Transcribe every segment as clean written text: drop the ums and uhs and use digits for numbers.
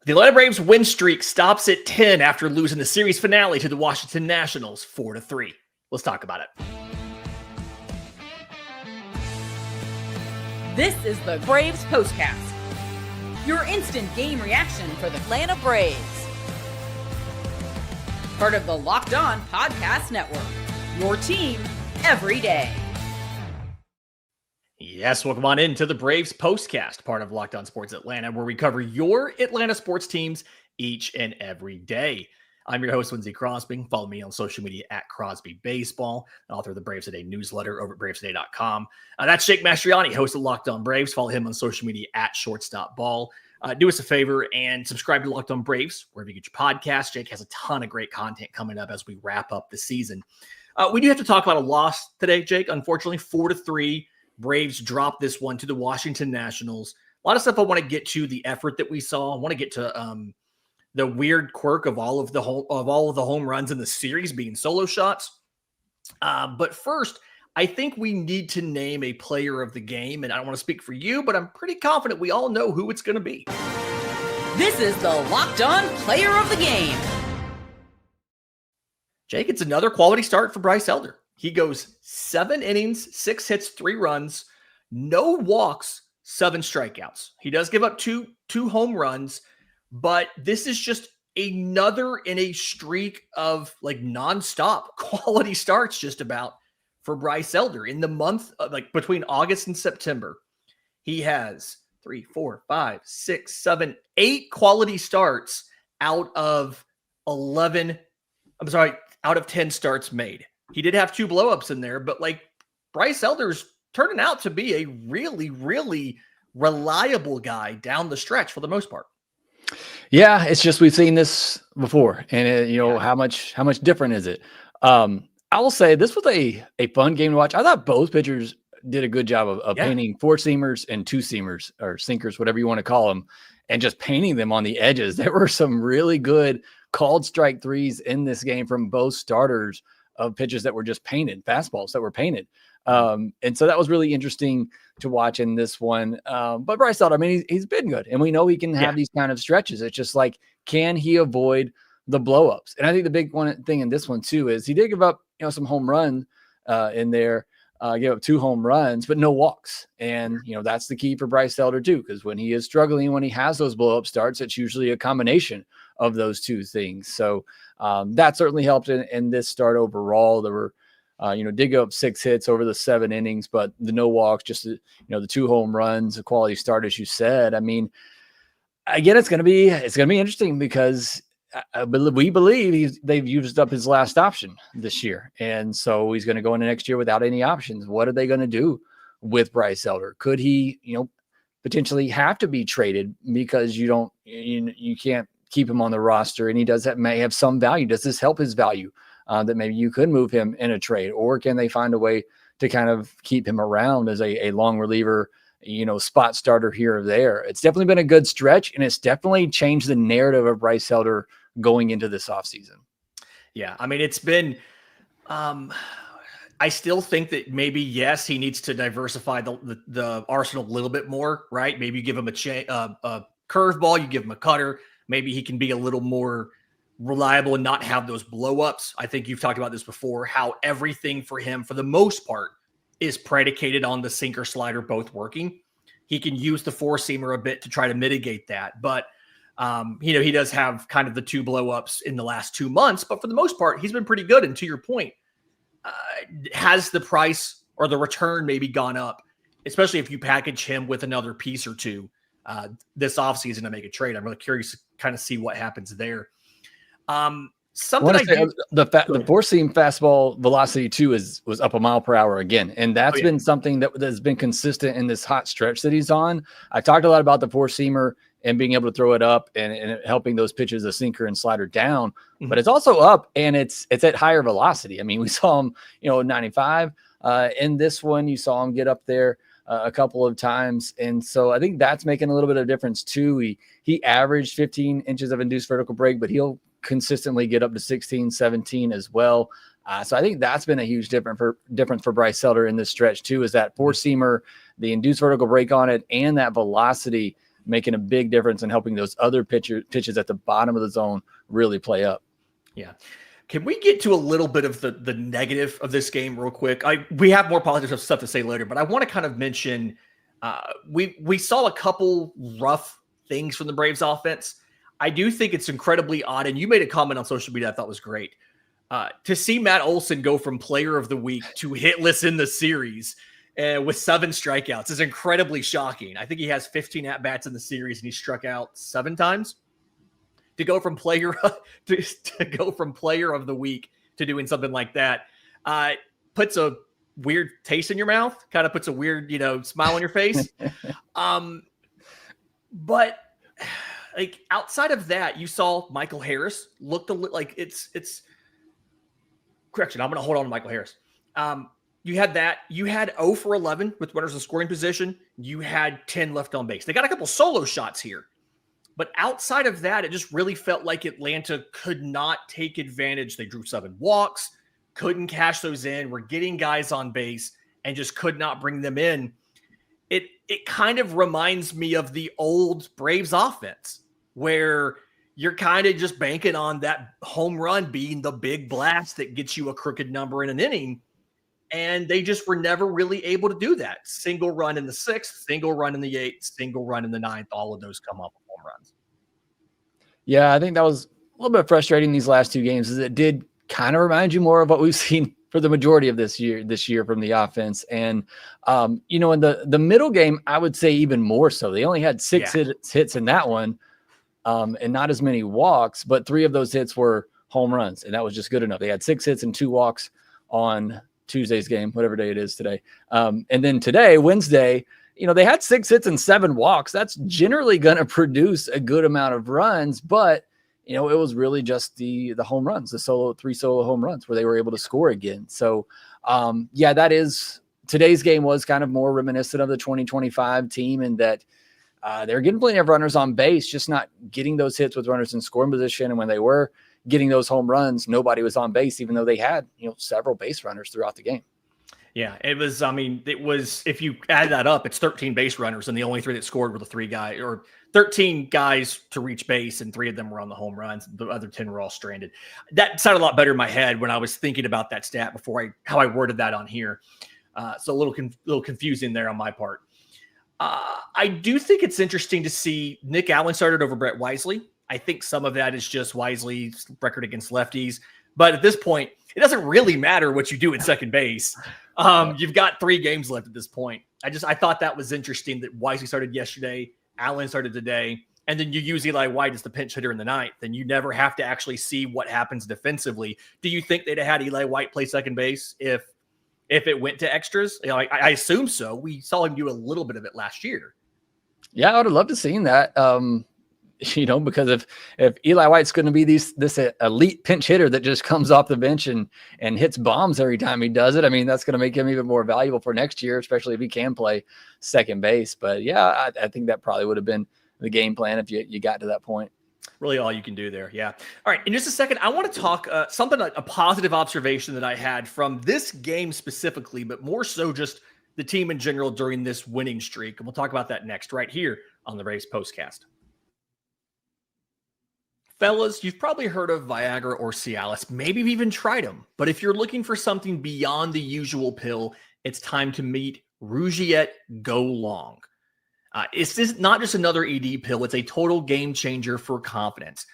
The Atlanta Braves win streak stops at 10 after losing the series finale to the Washington Nationals 4-3. Let's talk about it. This is the Braves Postcast, your instant game reaction for the Atlanta Braves. Part of the Locked On Podcast Network, your team every day. Yes, welcome on into the Braves Postcast, part of Locked On Sports Atlanta, where we cover your Atlanta sports teams each and every day. I'm your host, Lindsay Crosby. Follow me on social media at Crosby Baseball, author of the Braves Today newsletter over at bravestoday.com. That's Jake Mastroianni, host of Locked On Braves. Follow him on social media at ShortstopBall. Do us a favor and subscribe to Locked On Braves, wherever you get your podcast. Jake has a ton of great content coming up as we wrap up the season. We do have to talk about a loss today, Jake. Unfortunately, 4-3. Braves dropped this one to the Washington Nationals. A lot of stuff I want to get to, the effort that we saw. I want to get to the weird quirk of all of the home runs in the series being solo shots. But first, I think we need to name a player of the game, and I don't want to speak for you, but I'm pretty confident we all know who it's going to be. This is the Locked On Player of the Game. Jake, it's another quality start for Bryce Elder. He goes 7 innings, 6 hits, 3 runs, no walks, 7 strikeouts. He does give up two home runs, but this is just another in a streak of like nonstop quality starts just about for Bryce Elder. In the month, between August and September, he has 3, 4, 5, 6, 7, 8 quality starts out of 10 starts made. He did have 2 blowups in there, but Bryce Elder's turning out to be a really, really reliable guy down the stretch for the most part. Yeah, it's just we've seen this before, and how much different is it? I will say this was a fun game to watch. I thought both pitchers did a good job of painting 4-seamers and 2-seamers or sinkers, whatever you want to call them, and just painting them on the edges. There were some really good called strike threes in this game from both starters of pitches that were just painted, fastballs that were painted. And so that was really interesting to watch in this one. But Bryce Elder, I mean, he's been good, and we know he can have these kind of stretches. It's just can he avoid the blowups? And I think the big thing in this one too is he did give up, some home run in there, gave up 2 home runs, but no walks. And, that's the key for Bryce Elder too, because when he is struggling, when he has those blowup starts, it's usually a combination of those 2 things. So that certainly helped in this start overall. There were, did go up 6 hits over the 7 innings, but the no walks, just, the 2 home runs, a quality start, as you said. I mean, again, it's going to be interesting because we believe they've used up his last option this year. And so he's going to go into next year without any options. What are they going to do with Bryce Elder? Could he, potentially have to be traded because you can't keep him on the roster, and he may have some value? Does this help his value that maybe you could move him in a trade, or can they find a way to kind of keep him around as a long reliever, spot starter here or there? It's definitely been a good stretch, and it's definitely changed the narrative of Bryce Elder going into this offseason. Yeah, I mean, it's been I still think that maybe, yes, he needs to diversify the arsenal a little bit more, right? Maybe you give him a curveball, you give him a cutter. Maybe he can be a little more reliable and not have those blowups. I think you've talked about this before, how everything for him, for the most part, is predicated on the sinker slider both working. He can use the 4-seamer a bit to try to mitigate that. But, he does have kind of the 2 blowups in the last 2 months. But for the most part, he's been pretty good. And to your point, has the price or the return maybe gone up, especially if you package him with another piece or 2 this offseason to make a trade? I'm really curious to kind of see what happens there. The 4-seam fastball velocity too was up a mile per hour again. And that's been something that's been consistent in this hot stretch that he's on. I talked a lot about the 4-seamer and being able to throw it up and helping those pitches, the sinker and slider down, but it's also up and it's at higher velocity. I mean, we saw him, 95 in this one, you saw him get up there a couple of times. And so I think that's making a little bit of difference too. He averaged 15 inches of induced vertical break, but he'll consistently get up to 16, 17 as well. So I think that's been a huge difference for Bryce Elder in this stretch too, is that 4-seamer, the induced vertical break on it, and that velocity making a big difference and helping those other pitches at the bottom of the zone really play up. Yeah. Can we get to a little bit of the negative of this game real quick? We have more positive stuff to say later, but I want to kind of mention we saw a couple rough things from the Braves offense. I do think it's incredibly odd, and you made a comment on social media I thought was great. To see Matt Olson go from player of the week to hitless in the series with 7 strikeouts is incredibly shocking. I think he has 15 at-bats in the series, and he struck out 7 times. To go from player to go from player of the week to doing something like that puts a weird taste in your mouth, kind of puts a weird, smile on your face. But like outside of that, you saw Michael Harris looked a little like it's correction. I'm going to hold on to Michael Harris. You had that. You had 0 for 11 with runners in scoring position. You had 10 left on base. They got a couple solo shots here. But outside of that, it just really felt like Atlanta could not take advantage. They drew 7 walks, couldn't cash those in, were getting guys on base, and just could not bring them in. It kind of reminds me of the old Braves offense, where you're kind of just banking on that home run being the big blast that gets you a crooked number in an inning. And they just were never really able to do that. Single run in the 6th, single run in the 8th, single run in the 9th. All of those come up with home runs. Yeah, I think that was a little bit frustrating these last 2 games, as it did kind of remind you more of what we've seen for the majority of this year from the offense. And, in the middle game, I would say even more so. They only had 6 hits in that one and not as many walks, but 3 of those hits were home runs, and that was just good enough. They had 6 hits and 2 walks on Tuesday's game, whatever day it is today. And then today, Wednesday, they had 6 hits and 7 walks. That's generally going to produce a good amount of runs, but it was really just the home runs, the 3 solo home runs where they were able to score again. So that is, today's game was kind of more reminiscent of the 2025 team in that they're getting plenty of runners on base, just not getting those hits with runners in scoring position. And when they were getting those home runs, nobody was on base, even though they had, several base runners throughout the game. Yeah, it was, if you add that up, it's 13 base runners, and the only 3 that scored were the 3 guys, or 13 guys to reach base, and 3 of them were on the home runs. The other 10 were all stranded. That sounded a lot better in my head when I was thinking about that stat before how I worded that on here. So a little confusing there on my part. I do think it's interesting to see Nick Allen started over Brett Wisely. I think some of that is just Wisely's record against lefties. But at this point, it doesn't really matter what you do at second base. You've got 3 games left at this point. I thought that was interesting that Wisely started yesterday, Allen started today, and then you use Eli White as the pinch hitter in the 9th. Then you never have to actually see what happens defensively. Do you think they'd have had Eli White play second base if it went to extras? I assume so. We saw him do a little bit of it last year. Yeah, I would have loved to seen that. Because if Eli White's going to be this elite pinch hitter that just comes off the bench and hits bombs every time he does it, that's going to make him even more valuable for next year, especially if he can play second base. But yeah, I think that probably would have been the game plan if you got to that point. Really all you can do there. Yeah. All right. In just a second, I want to talk something like a positive observation that I had from this game specifically, but more so just the team in general during this winning streak. And we'll talk about that next right here on the Braves Postcast. Fellas, you've probably heard of Viagra or Cialis. Maybe you've even tried them. But if you're looking for something beyond the usual pill, it's time to meet Rougiette Go Long. It's not just another ED pill. It's a total game changer for confidence.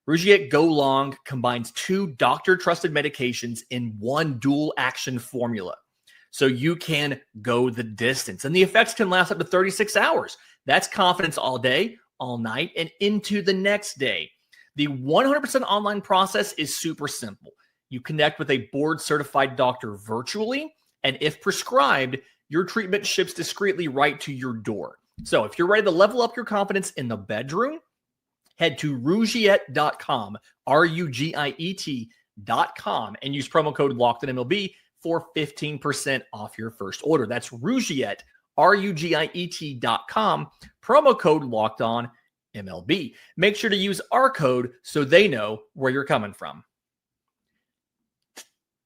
Rougiette Go Long combines 2 doctor-trusted medications in one dual-action formula. So you can go the distance. And the effects can last up to 36 hours. That's confidence all day, all night, and into the next day. The 100% online process is super simple. You connect with a board-certified doctor virtually, and if prescribed, your treatment ships discreetly right to your door. So if you're ready to level up your confidence in the bedroom, head to Rougiette.com, Rougiet.com, and use promo code LOCKEDONMLB for 15% off your first order. That's Rougiette, Rougiet.com, promo code LOCKEDON MLB. Make sure to use our code so they know where you're coming from.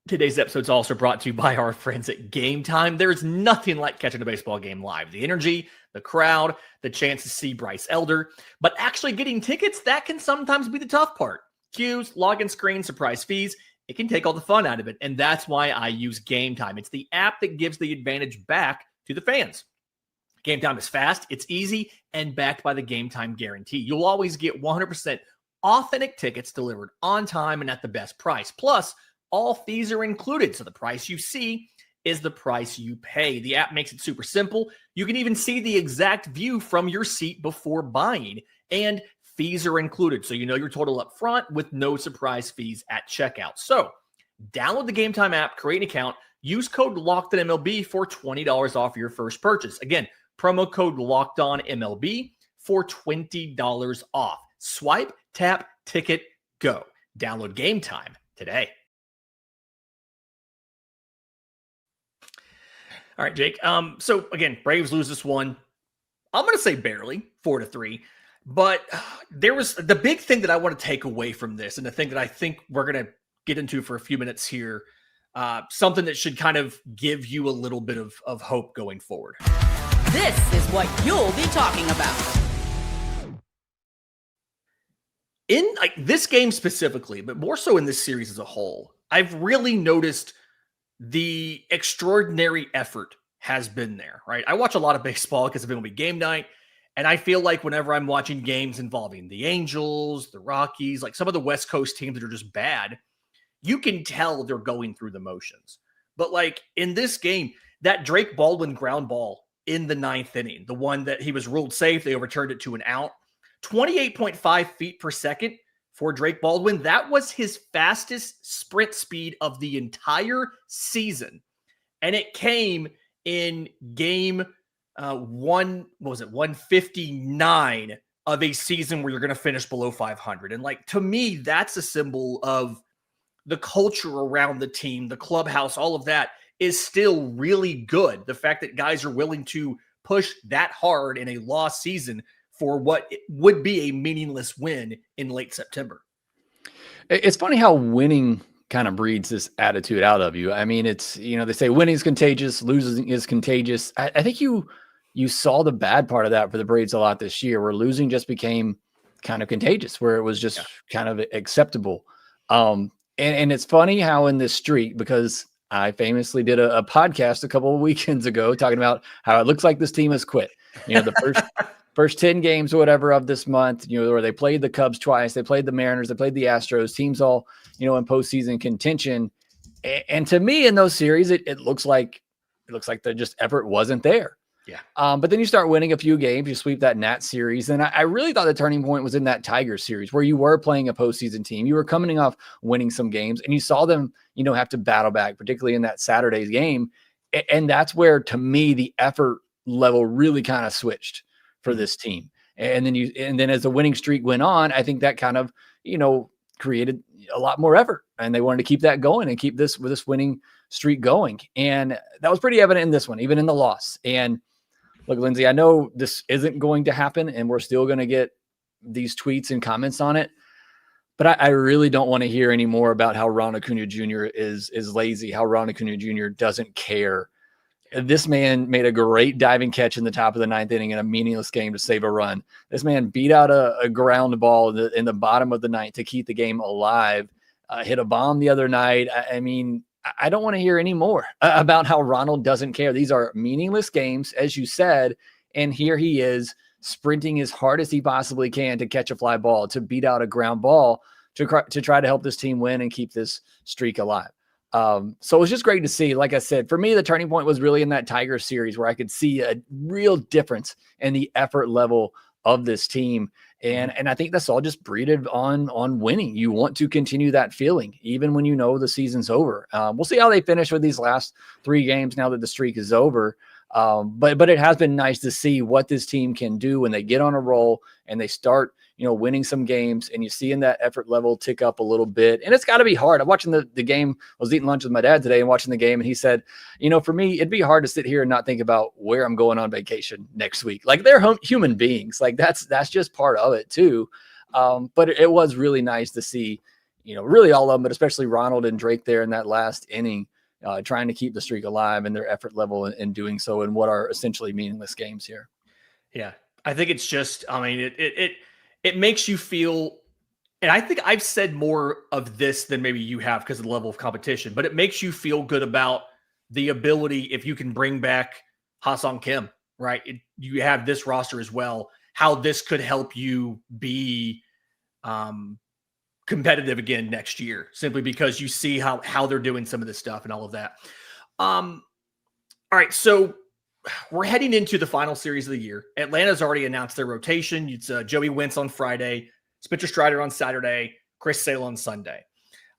Today's episode is also brought to you by our friends at Game Time. There's nothing like catching a baseball game live. The energy, the crowd, the chance to see Bryce Elder. But actually getting tickets, that can sometimes be the tough part. Queues, login screens, surprise fees. It can take all the fun out of it. And that's why I use Game Time. It's the app that gives the advantage back to the fans. Game Time is fast, it's easy, and backed by the Game Time guarantee. You'll always get 100% authentic tickets delivered on time and at the best price. Plus, all fees are included, so the price you see is the price you pay. The app makes it super simple. You can even see the exact view from your seat before buying, and fees are included, so you know your total up front with no surprise fees at checkout. So, download the Game Time app, create an account, use code LOCKEDONMLB for $20 off your first purchase. Again, promo code LOCKEDONMLB for $20 off. Swipe, tap, ticket, go. Download Game Time today. All right, Jake. So again, Braves lose this one. I'm going to say barely, 4-3. But there was the big thing that I want to take away from this, and the thing that I think we're going to get into for a few minutes here, something that should kind of give you a little bit of hope going forward. This is what you'll be talking about. In this game specifically, but more so in this series as a whole, I've really noticed the extraordinary effort has been there, right? I watch a lot of baseball because of MLB Game Night, and I feel like whenever I'm watching games involving the Angels, the Rockies, like some of the West Coast teams that are just bad, you can tell they're going through the motions. But like in this game, that Drake Baldwin ground ball in the 9th inning, the one that he was ruled safe, they overturned it to an out, 28.5 feet per second for Drake Baldwin. That was his fastest sprint speed of the entire season. And it came in game 159 of a season where you're going to finish below 500. And like, to me, that's a symbol of the culture around the team, the clubhouse, all of that is still really good. The fact that guys are willing to push that hard in a lost season for what would be a meaningless win in late September. It's funny how winning kind of breeds this attitude out of you. I mean, it's, they say winning is contagious, losing is contagious. I think you saw the bad part of that for the Braves a lot this year, where losing just became kind of contagious, where it was just kind of acceptable. And it's funny how in this streak, because I famously did a podcast a couple of weekends ago talking about how it looks like this team has quit. The first 10 games or whatever of this month, where they played the Cubs twice, they played the Mariners, they played the Astros, teams all, in postseason contention. And to me in those series, it looks like the just effort wasn't there. Yeah. But then you start winning a few games, you sweep that Nats series. And I really thought the turning point was in that Tigers series where you were playing a postseason team. You were coming off winning some games and you saw them, have to battle back, particularly in that Saturday's game. And that's where, to me, the effort level really kind of switched for this team. And then as the winning streak went on, I think that kind of, created a lot more effort, and they wanted to keep that going and keep this winning streak going. And that was pretty evident in this one, even in the loss. And look, Lindsay, I know this isn't going to happen and we're still going to get these tweets and comments on it, but I really don't want to hear any more about how Ron Acuna Jr. is lazy, how Ron Acuna Jr. doesn't care. This man made a great diving catch in the top of the 9th inning in a meaningless game to save a run. This man beat out a ground ball in the bottom of the 9th to keep the game alive, hit a bomb the other night. I mean, I don't want to hear any more about how Ronald doesn't care. These are meaningless games, as you said, and here he is sprinting as hard as he possibly can to catch a fly ball, to beat out a ground ball, to try to help this team win and keep this streak alive. So it was just great to see. Like I said, for me, the turning point was really in that Tigers series where I could see a real difference in the effort level of this team. And I think that's all just breeded on winning. You want to continue that feeling, even when the season's over. We'll see how they finish with these last 3 games now that the streak is over. But it has been nice to see what this team can do when they get on a roll and they start, winning some games, and you see in that effort level tick up a little bit. And it's got to be hard. I'm watching the game. I was eating lunch with my dad today and watching the game, and he said, for me, it'd be hard to sit here and not think about where I'm going on vacation next week. Like, they're human beings. Like, that's just part of it too. But it was really nice to see, really all of them, but especially Ronald and Drake there in that last inning, trying to keep the streak alive and their effort level in doing so in what are essentially meaningless games here. Yeah, I think it's just, I mean, it makes you feel, and I think I've said more of this than maybe you have because of the level of competition, but it makes you feel good about the ability, if you can bring back Ha-Seong Kim, right? You have this roster as well, how this could help you be competitive again next year, simply because you see how they're doing some of this stuff and all of that. All right, so we're heading into the final series of the year. Atlanta's already announced their rotation. It's Joey Wentz on Friday, Spencer Strider on Saturday, Chris Sale on Sunday.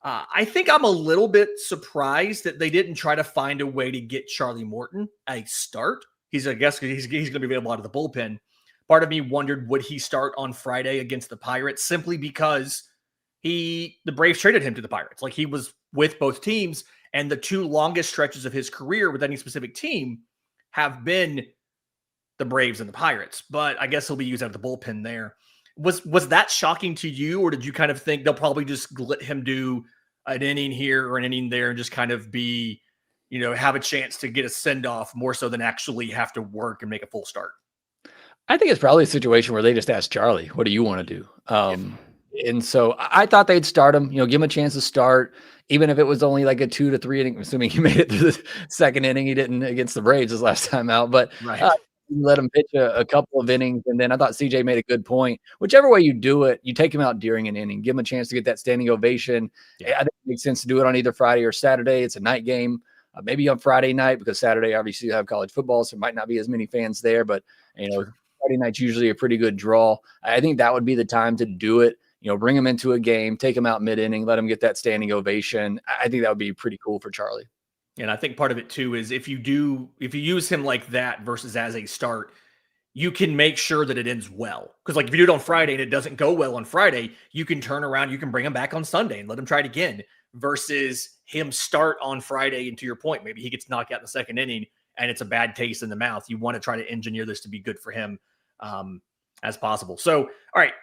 I think I'm a little bit surprised that they didn't try to find a way to get Charlie Morton a start. I guess he's going to be available out of the bullpen. Part of me wondered, would he start on Friday against the Pirates, simply because the Braves traded him to the Pirates. Like, he was with both teams, and the two longest stretches of his career with any specific team have been the Braves and the Pirates. But I guess he'll be used out of the bullpen there. Was that shocking to you, or did you kind of think they'll probably just let him do an inning here or an inning there and just kind of be, have a chance to get a send-off more so than actually have to work and make a full start? I think it's probably a situation where they just asked Charlie, what do you want to do? And so I thought they'd start him, give him a chance to start, even if it was only like a 2 to 3 inning, assuming he made it through the second inning. He didn't against the Braves his last time out, but let him pitch a couple of innings. And then I thought CJ made a good point. Whichever way you do it, you take him out during an inning, give him a chance to get that standing ovation. Yeah. I think it makes sense to do it on either Friday or Saturday. It's a night game, maybe on Friday night, because Saturday, obviously, you have college football, so there might not be as many fans there, but, Friday night's usually a pretty good draw. I think that would be the time to do it. Bring him into a game, take him out mid-inning, let him get that standing ovation. I think that would be pretty cool for Charlie. And I think part of it too is if you use him like that versus as a start, you can make sure that it ends well. Because like if you do it on Friday and it doesn't go well on Friday, you can turn around, you can bring him back on Sunday and let him try it again, versus him start on Friday. And to your point, maybe he gets knocked out in the second inning and it's a bad taste in the mouth. You want to try to engineer this to be good for him as possible. So, all right.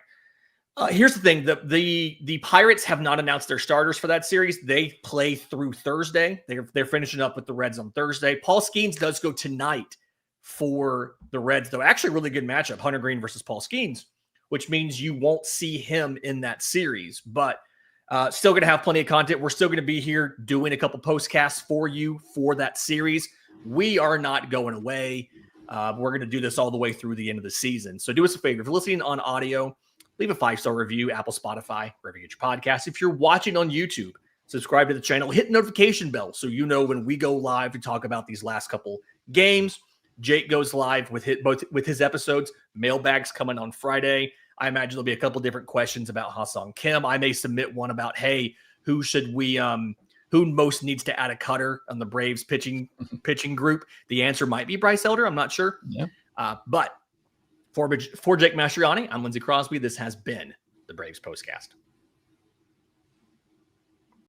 Here's the thing. The Pirates have not announced their starters for that series. They play through Thursday. They're finishing up with the Reds on Thursday. Paul Skeens does go tonight for the Reds, though. Actually, a really good matchup, Hunter Green versus Paul Skeens, which means you won't see him in that series. But still going to have plenty of content. We're still going to be here doing a couple postcasts for you for that series. We are not going away. We're going to do this all the way through the end of the season. So do us a favor. If you're listening on audio, leave a 5-star review, Apple, Spotify, wherever you get your podcast. If you're watching on YouTube, subscribe to the channel, hit the notification bell so you know when we go live to talk about these last couple games. Jake goes live with his episodes. Mailbags coming on Friday. I imagine there'll be a couple different questions about Ha-Seong Kim. I may submit one about, hey, who most needs to add a cutter on the Braves pitching group? The answer might be Bryce Elder. I'm not sure. Yeah. But for Jake Mastroianni, I'm Lindsay Crosby. This has been the Braves Postcast.